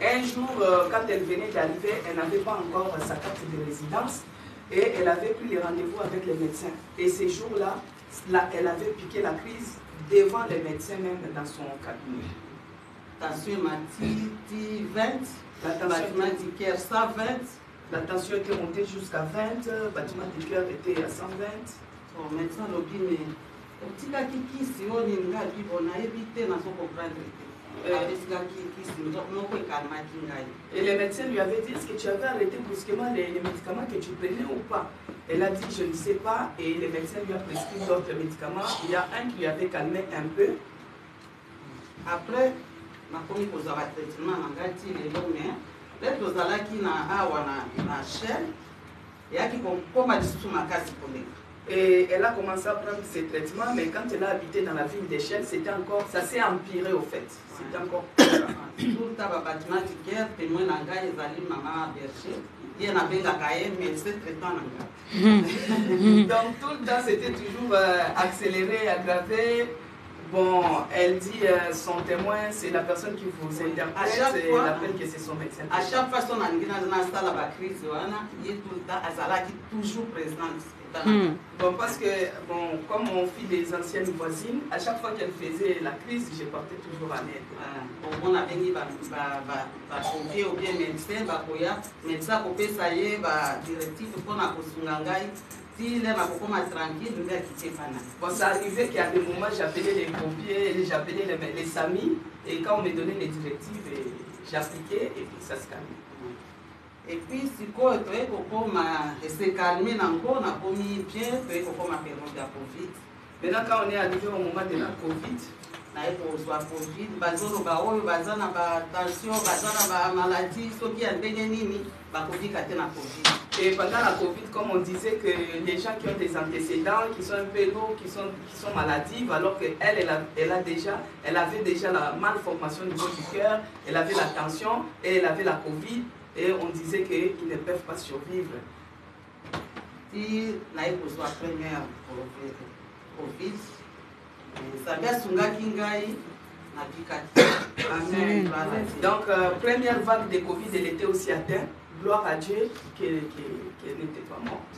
Un jour, quand elle venait d'arriver, elle n'avait pas encore sa carte de résidence et elle avait pris les rendez-vous avec les médecins. Et ces jours-là, elle avait piqué la crise devant les médecins même dans son cabinet. Tension m'a dit 20, la tension du cœur 120, la tension était montée jusqu'à 20, le bâtiment du cœur était à 120. Bon, médecin l'a dit, mais au petit gars qui si on a évité dans son comprendre. Et les médecins lui avaient dit, est-ce que tu avais arrêté brusquement les médicaments que tu prenais ou pas? Elle a dit, je ne sais pas, et les médecins lui ont prescrit d'autres médicaments. Il y a un qui lui avait calmé un peu. Après, ma commis posait un traitement, on a dit, les hommes, les dosala qui na chair, et qui comme a dit sous ma case pour les. Et elle a commencé à prendre ses traitements, mais quand elle a habité dans la ville d'Échelle, c'était encore, ça s'est empiré au fait. C'était encore tout le temps, bâtiment du cœur, témoin d'anga, ils allaient maman berger. Il y en avait la cahier, mais c'est traitement d'anga. Donc tout le temps, c'était toujours accéléré, aggravé. Bon, elle dit son témoin, c'est la personne qui vous interprète, et elle appelle que c'est son médecin. À chaque fois, on a une crise, il est tout le temps, elle est toujours présente. Bon, parce que, bon, comme on fit des anciennes voisines, à chaque fois qu'elle faisait la crise, je partais toujours en aide. On a venu confier au bien médecin, médecin, ça y est, directif, pour qu'on a consulté. Si les ma tranquille, nous allons quitter Pana. Bon, ça arrivait qu'à des moments, j'appelais les pompiers, j'appelais les amis, et quand on me donnait les directives, j'appliquais, et puis ça se calmait. Et puis, si on s'est calmé, on a commis bien, on a permis la Covid. Maintenant, quand on est arrivé au moment de la Covid, et pendant la Covid, comme on disait que les gens qui ont des antécédents, qui sont un peu lourds, qui sont maladives, alors qu'elle elle avait déjà la malformation au niveau du cœur, elle avait la tension et elle avait la Covid, et on disait qu'ils ne peuvent pas survivre. puis naye kozwa première Covid. Sabia sungaki ngai na bikati. Amen. Donc, première vague de Covid, elle était aussi atteinte. Gloire à Dieu qu'elle n'était pas morte.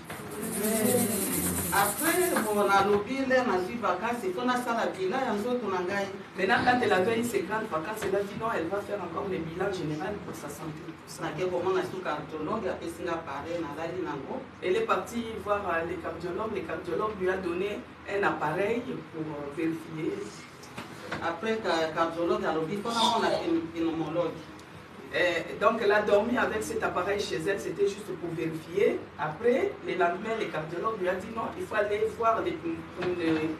Après, on a lobby, on a vu vacances, et on a ça la villa, et on a gagné. Maintenant, quand elle avait eu ses grandes vacances, elle a dit non, elle va faire encore le bilan général pour sa santé. Elle est partie voir les cardiologues. Le cardiologue lui a donné un appareil pour vérifier. Après, le cardiologue a lobby, on a un pneumologue. Donc elle a dormi avec cet appareil chez elle, c'était juste pour vérifier. Après, le lendemain, le cardiologue lui a dit non, il faut aller voir les pneumologues.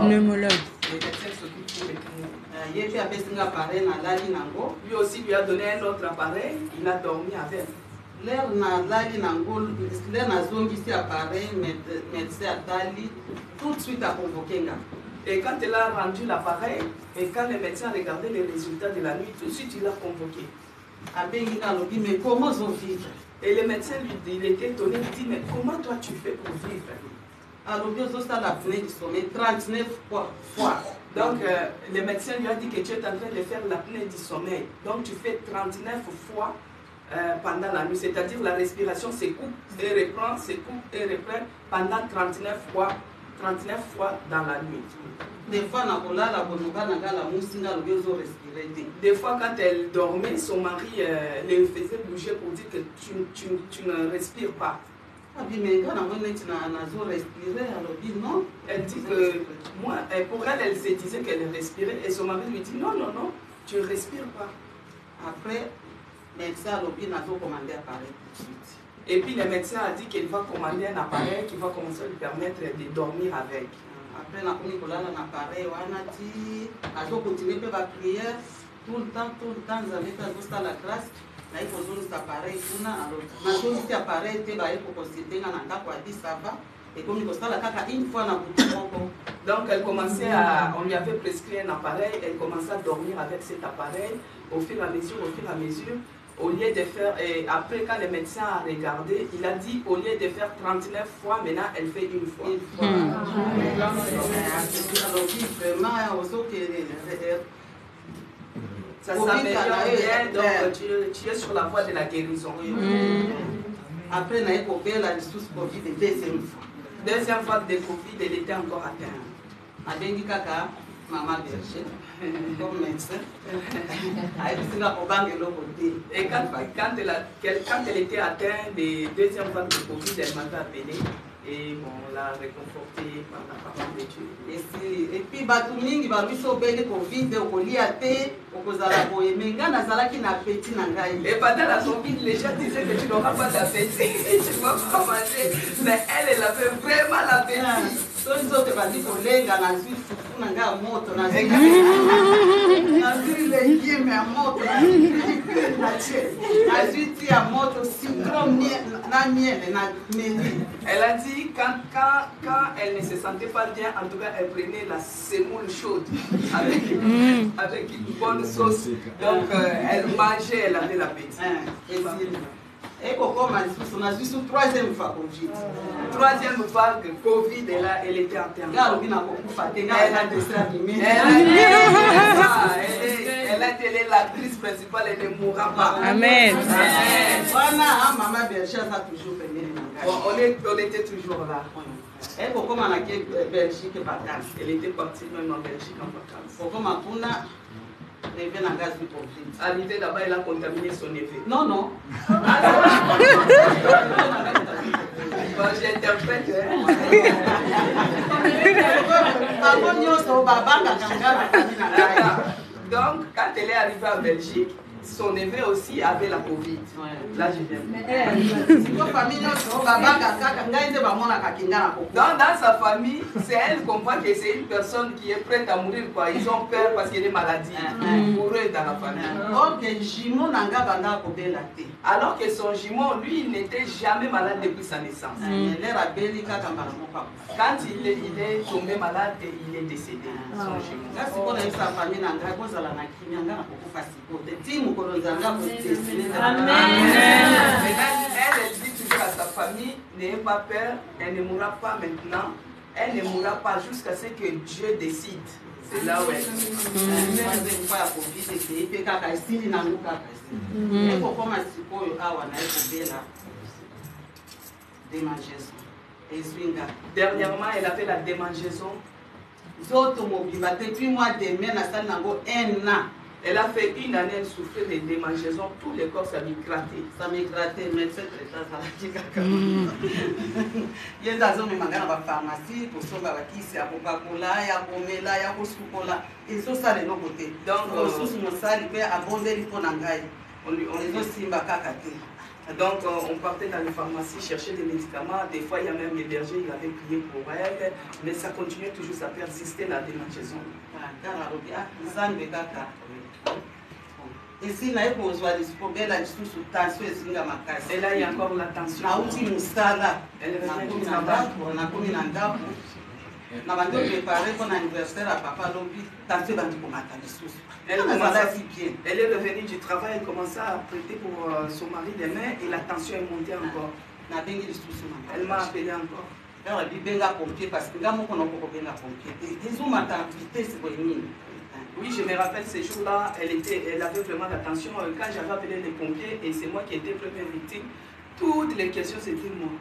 Les médecins s'occupent des pneumologues. Lui aussi lui a donné un autre appareil, il a dormi avec. L'air na lali nango, l'air na zongi si appareil, médecin atali, tout de suite a convoqué nga. Et quand elle a rendu l'appareil, et quand le médecin regardait les résultats de la nuit, tout de suite il l'a convoqué. Mais comment ils vivre? Et le médecin il était étonné, il dit mais comment toi tu fais pour vivre? Alors bien ça la apnée du sommeil 39 fois. Donc le médecin lui a dit que tu es en train de faire l'apnée du sommeil. Donc tu fais 39 fois pendant la nuit, c'est-à-dire la respiration se coupe et reprend, se coupe et reprend pendant 39 fois dans la nuit. Des fois, quand elle dormait, son mari le faisait bouger pour dire que tu ne respires pas. Elle dit que moi, pour elle, elle se disait qu'elle respirait et son mari lui dit non, non, non, tu ne respires pas. Après, le médecin a commandé l'appareil tout de suite. Et puis le médecin a dit qu'il va commander un appareil qui va commencer à lui permettre de dormir avec. Après, on a commis un appareil, on a dit, on a continué la prière, tout le temps, nous avons fait la grâce. Là, il faut que cet appareil, on a dit cet appareil, il faut considérer ça va. Et comme il faut la une fois, donc elle commençait on lui avait prescrit un appareil, elle commençait à dormir avec cet appareil au fur et à mesure. Au lieu de faire, et après quand le médecin a regardé, il a dit au lieu de faire 39 fois, maintenant elle fait une fois. Ça s'améliore bien, donc tu es sur la voie de la guérison. Après, on a eu la ressource Covid de deuxième fois. Deuxième fois de Covid, elle était encore atteinte. Maman Berger, comme médecin. Et quand elle était atteinte des deuxième vague de Covid, elle m'avait appelé et on l'a réconfortée par la parole de Dieu. Et puis, Batumingi, Baruso Bene Covid, Okoliate, Okozala Boyemenga, Nazalaki na petit Nangaï. Et pendant la Covid, les gens disaient que tu n'auras pas d'appétit, tu ne vas pas manger. Mais elle avait vraiment l'appétit. So nzote bazikolenga na zwi fufu na nga moto na zwi legume ya moto na zwi ti ya moto citron na miel na meli. Elle a dit quand elle ne se sentait pas bien, en tout cas elle prenait la semoule chaude avec une bonne sauce. Donc elle mangeait, elle avait l'appétit. Et pourquoi on a vu sur troisième fois Covid. Troisième vague Covid, elle était en terre. Elle a été l'actrice principale, elle ne mourra pas. Amen. Maman Berger a toujours fait. On était toujours là. Et pourquoi on a quitté Belgique vacances. Elle était partie même en Belgique en vacances. Pourquoi on a arrivé là-bas, elle a contaminé son neveu. Non, non. J'interprète. Donc, quand elle est arrivée en Belgique, son neveu aussi avait la Covid. Là, je viens. Donc, dans sa famille, c'est elle qu'on voit que c'est une personne qui est prête à mourir. Quoi. Ils ont peur parce qu'elle est maladie. Pour eux, dans la famille. Alors que son jumeau, lui, il n'était jamais malade depuis sa naissance. Quand il est tombé malade, il est décédé. Son jumeau. Amen. Elle dit toujours à sa famille famille, n'ayez pas peur, elle ne mourra pas maintenant, elle ne mourra pas jusqu'à ce que Dieu décide. C'est là où elle Dernièrement, elle avait la démangeaison. Depuis moi, Elle a fait une année, elle souffrait de démangeaison, tout le corps ça m'éclatait. Ça m'éclatait, mais c'est très ça. Il y a des hommes qui sont dans la pharmacie pour sauver la kisi, ya Coca-Cola, ya Pomela, ya Coca-Cola. Et ça, ça de nos côtés. Donc, donc, on partait dans les pharmacies chercher des médicaments. Des fois, il y a même les bergers, il avait prié pour elle. Mais ça continuait toujours, ça persistait la démangeaison. Ici, là, il faut voir des problèmes sous tension et sur la macasse. Et là, il y a encore la tension. Na uti musala. Elle est Na venue komi na ndaku. Na bando préparé pour l'anniversaire à papa lobi. Tension bandi komata lisusu. Elle est revenue du travail, elle commençait à prêter pour son mari des mains et la tension est montée encore. Elle m'a appelé encore. Oui, je me rappelle ces jours-là, elle avait vraiment la tension. Quand j'avais appelé les pompiers et c'est moi qui étais première victime, toutes les questions c'était moi.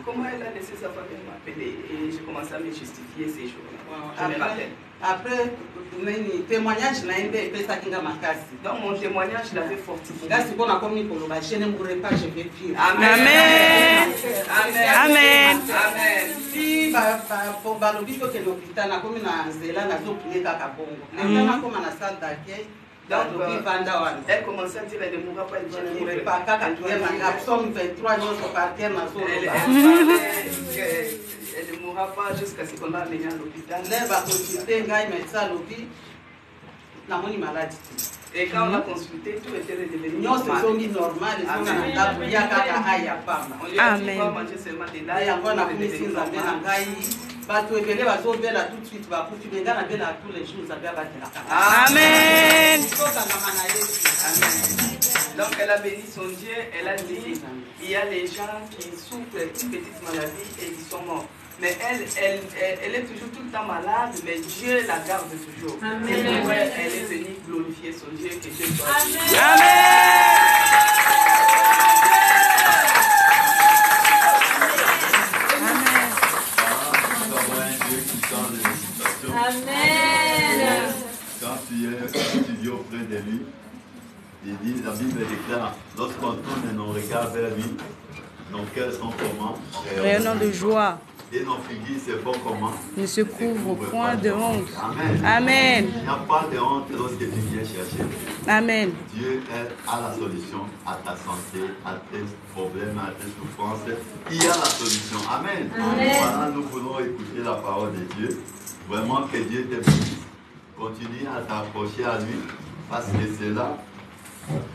Comment elle a laissé sa famille m'appeler? Et je commençais à me justifier ces jours-là. Je me rappelle. Après, témoignage, donc mon témoignage l'avait fortifié. Amen. Amen. Amen. Si balobi to ke l'hôpital na komi na nzela na zo prier kaka bongo. Maintenant na koma na salle d'accueil. Donc elle commençait à dire elle ne mourra pas, elle ne mourra pas kaka tuer na Psaume 23 nyonso par terre na zo. Elle ne mourra pas jusqu'à ce qu'on l'a amenée à l'hôpital. Et quand on l'a consulté, tout était redevenu normal. On lui a dit pas manger seulement des laits. Amen. Donc elle a béni son Dieu, elle a dit, il y a les gens qui souffrent d'une petite maladie et ils sont morts. Mais elle est toujours tout le temps malade, mais Dieu la garde toujours. Amen. Et pour elle est venue glorifier son Dieu, que Dieu soit. Amen. Amen. Quand tu vis auprès de lui, il dit, la Bible déclare, lorsqu'on tourne nos regards vers lui, nos cœurs sont comment? Rayonnant de joie. Et nos figures se font comment? Ne se couvre point de honte. Amen. Amen. Il n'y a pas de honte lorsque tu viens chercher. Amen. Dieu a la solution à ta santé, à tes problèmes, à tes souffrances. Il y a la solution. Amen. Amen. Voilà, nous voulons écouter la parole de Dieu. Vraiment que Dieu te bénisse. Continue à t'approcher à lui parce que c'est là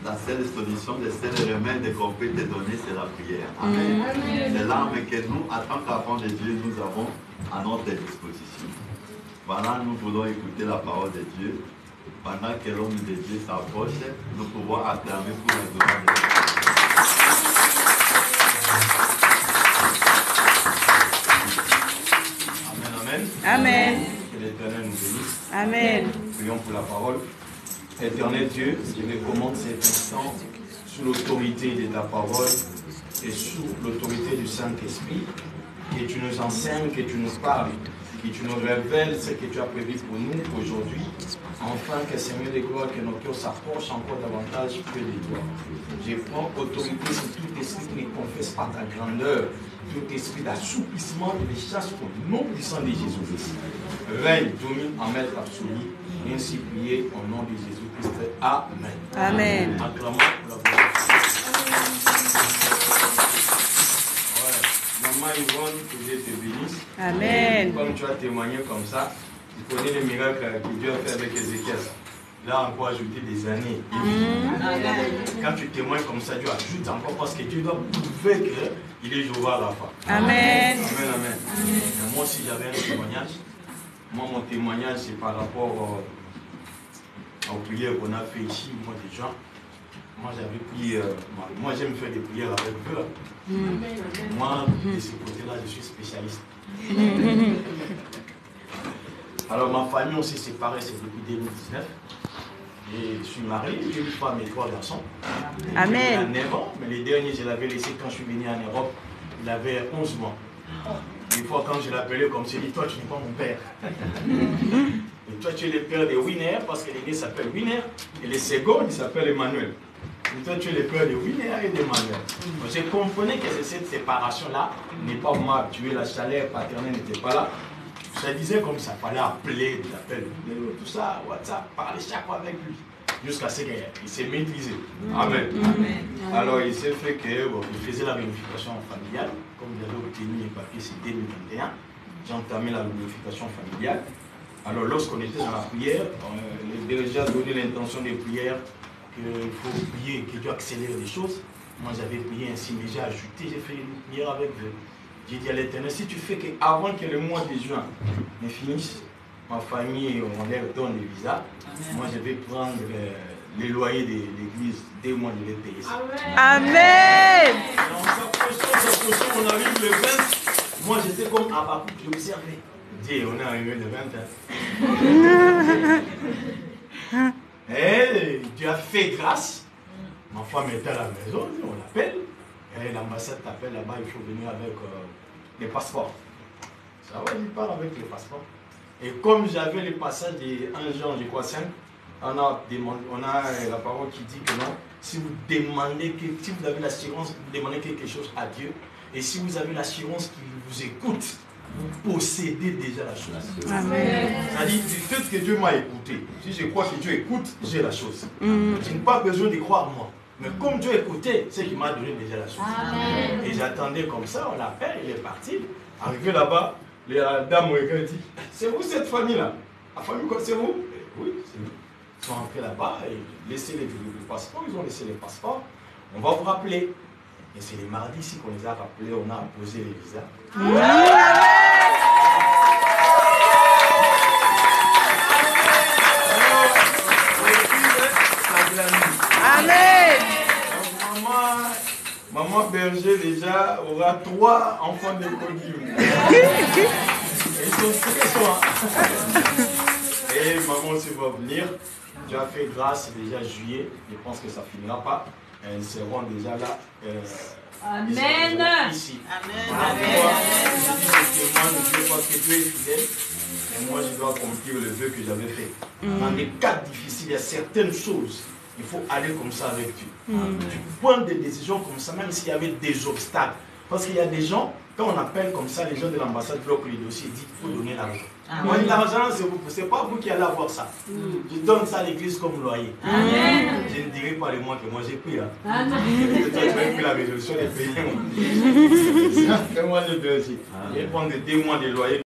la seule solution, le seul remède qu'on peut te donner, c'est la prière. Amen. C'est l'arme que nous, en tant qu'enfants de Dieu, nous avons à notre disposition. Voilà, nous voulons écouter la parole de Dieu. Pendant que l'homme de Dieu s'approche, nous pouvons acclamer pour la gloire de Dieu. Amen, amen. Amen. Que l'Éternel nous bénisse. Amen. Prions pour la parole. Éternel Dieu, je me commande cet instant sous l'autorité de ta parole et sous l'autorité du Saint-Esprit, que tu nous enseignes, que tu nous parles, que tu nous révèles ce que tu as prévu pour nous aujourd'hui, afin que Seigneur de gloire, que nos cœurs s'approchent encore davantage que de toi. Je prends autorité sur tout esprit qui ne confesse pas ta grandeur, tout esprit d'assouplissement et de chasse au nom puissant de Jésus-Christ. Règne, domine en maître absolu, ainsi prié au nom de Jésus-Christ. Amen. Amen. Acclamons pour la gloire. Maman Yvonne, que Dieu te bénisse. Amen. Comme tu as témoigné comme ça, tu connais les miracles que Dieu a fait avec Ézéchiel. Là encore ajouter des années. Quand tu témoignes comme ça, Dieu ajoute encore parce que Dieu doit prouver qu'il est Jéhovah à la fin. Amen. Amen, amen. Mais moi aussi j'avais un témoignage. Moi mon témoignage c'est par rapport aux prières qu'on a fait ici, moi déjà. Moi, j'avais prié. Moi, j'aime faire des prières avec eux. Moi, de ce côté-là, je suis spécialiste. Alors, ma famille, on s'est séparés, c'est depuis 2019. Et je suis marié, j'ai une femme et 3 garçons. Amen. Il a 9 ans, mais les derniers, je l'avais laissé quand je suis venu en Europe. Il avait 11 mois. Des fois, quand je l'appelais comme ça, il dit, toi, tu n'es pas mon père. Et toi, tu es le père des Winner, parce que l'aîné s'appelle Winner. Et le second, il s'appelle Emmanuel. Et toi, tu es le père de Winner et d'Emmanuel. Je comprenais que cette séparation-là n'est pas moi. Tu es la chaleur paternelle n'était pas là. Ça disait comme ça, il fallait appeler, l'appel, tout ça, WhatsApp, parler chaque fois avec lui. Jusqu'à ce qu'il s'est maîtrisé. Amen. Alors, il s'est fait que, bon, il faisait la réunification familiale. Comme j'avais obtenu les papiers, c'était 2021. J'ai entamé la réunification familiale. Alors, lorsqu'on était dans la prière, on a déjà donné l'intention de prière qu'il faut prier, que Dieu accélère les choses. Moi, j'avais prié ainsi, mais j'ai ajouté, j'ai fait une prière avec eux. J'ai dit à l'Éternel, si tu fais qu'avant que le mois de juin ne finisse, ma famille, on leur donne le visa, moi je vais prendre les loyers de l'église, 2 mois je vais payer ça. Amen. On s'approche, on arrive le 20, moi j'étais comme à Bakou, j'observais. Dieu, on est arrivé le 20. Et Dieu a fait grâce. Ma femme était à la maison, on l'appelle. Et l'ambassade t'appelle là-bas, il faut venir avec les passeports. Ça va, il part avec les passeports. Et comme j'avais le passage de 1 Jean, je crois 5, on a la parole qui dit que non, si vous demandez, si vous avez l'assurance, vous demandez quelque chose à Dieu, et si vous avez l'assurance qu'il vous écoute, vous possédez déjà la chose. C'est-à-dire, du fait que Dieu m'a écouté, si je crois que Dieu écoute, j'ai la chose. Je n'ai pas besoin de croire moi. Mais comme Dieu écoutait, c'est qu'il m'a donné déjà la chose. Amen. Et j'attendais comme ça, on l'appelle, il est parti. Arrivé là-bas, la dame me dit, c'est vous cette famille-là? La famille quoi, c'est vous? Oui, c'est nous. Ils sont entrés là-bas et laissé les passeports, ils ont laissé les passeports. On va vous rappeler. Et c'est les mardis ici qu'on les a rappelés, on a posé les visas. Amen. Maman Berger déjà aura 3 enfants de podium. Ils sont très soins. Et maman aussi va venir. Dieu a fait grâce déjà juillet. Je pense que ça ne finira pas. Elles seront déjà là. Amen. Ici. Amen. Je dis parce que Dieu est fidèle. Et moi, je dois accomplir le vœu que j'avais fait. Dans des cas difficiles, il y a certaines choses. Il faut aller comme ça avec Dieu. Tu prends des décisions comme ça, même s'il y avait des obstacles. Parce qu'il y a des gens, quand on appelle comme ça, les gens de l'ambassade bloquent les dossiers et disent qu'il faut donner l'argent. Moi, l'argent, c'est pas vous qui allez avoir ça. Je donne ça à l'église comme loyer. Amen. Je ne dirai pas les mois que moi j'ai pris. Amen. Tu as pris la résolution des pays. C'est moi, j'ai pris aussi. Je vais prendre 2 mois de loyer.